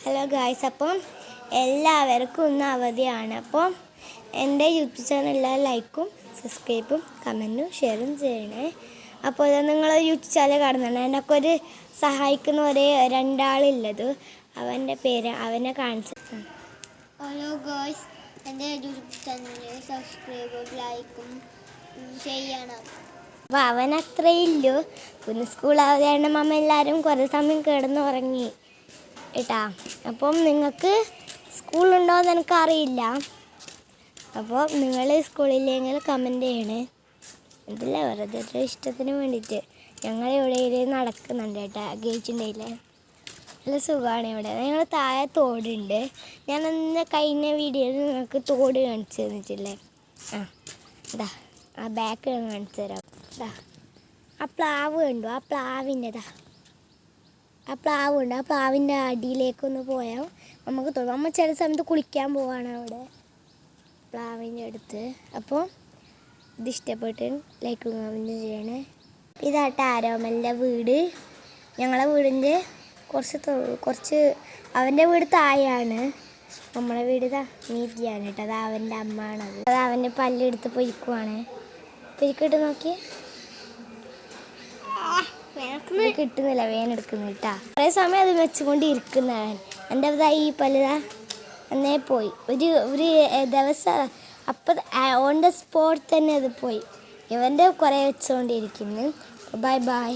Hello guys, അപ്പം എല്ലാവർക്കും ഇന്ന് അവധിയാണ്. അപ്പം എൻ്റെ യൂട്യൂബ് ചാനൽ എല്ലാവരും ലൈക്കും സബ്സ്ക്രൈബും കമൻറ്റും ഷെയറും ചെയ്യണേ. അപ്പോൾ നിങ്ങൾ യൂട്യൂബ് ചാനൽ കാണുന്നുണ്ട്. എന്നൊക്കെ ഒരു സഹായിക്കുന്ന ഒരേ രണ്ടാളുള്ളത്, അവൻ്റെ പേര് അവനെ കാണിച്ചിട്ടാണ്. ഹലോ ഗായ്സ്, എൻ്റെ യൂട്യൂബ് ചാനൽ സബ്സ്ക്രൈബും ലൈക്കും ചെയ്യണം. അപ്പോൾ അവനത്രയില്ലോ. പിന്നെ സ്കൂൾ അവധിയാണ്. അമ്മ എല്ലാവരും കുറേ സമയം കിടന്നുറങ്ങി കേട്ടാ. അപ്പം നിങ്ങൾക്ക് സ്കൂളുണ്ടോയെന്ന് എനിക്കറിയില്ല. അപ്പോൾ നിങ്ങൾ സ്കൂളില്ലെങ്കിൽ കമൻറ്റ് ചെയ്യണേ. ഇതില്ല, വെറുതെ ഒരു ഇഷ്ടത്തിന് വേണ്ടിയിട്ട് ഞങ്ങൾ ഇവിടെ നടക്കുന്നുണ്ട് കേട്ടാ. ഗേറ്റിൻ്റെ നല്ല സുഖമാണ് ഇവിടെ. ഞങ്ങൾ താഴെ തോടുണ്ട്. ഞാൻ അന്ന് കഴിഞ്ഞ വീഡിയോയിൽ നിങ്ങൾക്ക് തോട് കാണിച്ചു തന്നിട്ടില്ലേ? ഇതാ ആ ബാക്ക് കാണിച്ചു തരാം. ഇതാ ആ പ്ലാവ് കണ്ടു, ആ പ്ലാവിൻ്റെതാ ആ പ്ലാവുണ്ട്. ആ പ്ലാവിൻ്റെ അടിയിലേക്കൊന്ന് പോയാൽ നമുക്ക് തോന്നും. നമ്മൾ ചില സമയത്ത് കുളിക്കാൻ പോവാണ് അവിടെ പ്ലാവിൻ്റെ അടുത്ത്. അപ്പോൾ ഇത് ഇഷ്ടപ്പെട്ട് ലൈക്കും കമൻറ്റും ചെയ്യണേ. ഇതാട്ടെ ആരോമലിൻ്റെ വീട്. ഞങ്ങളെ വീടിൻ്റെ കുറച്ച് അവൻ്റെ വീട് താഴെയാണ്. നമ്മളെ വീട് ഇതാ മീതിയാണ് കേട്ടോ. അത് അവൻ്റെ അമ്മയാണത്. അത് അവൻ്റെ പല്ലെടുത്ത് പൊരിക്കുവാണ്. പൊരിക്കിട്ട് നോക്കിയേ, കിട്ടുന്നില്ല, വേനെടുക്കുന്നു കേട്ടാ. കുറേ സമയം അത് വെച്ചുകൊണ്ട് ഇരിക്കുന്നവൻ. എൻ്റെ ഈ പല്ലുതാ എന്നേ പോയി. ഒരു ദിവസം അപ്പം ഓൺ ദ സ്പോട്ട് തന്നെ അത് പോയി. ഇവൻ്റെ കുറേ വെച്ചുകൊണ്ടിരിക്കുന്നു. Bye bye.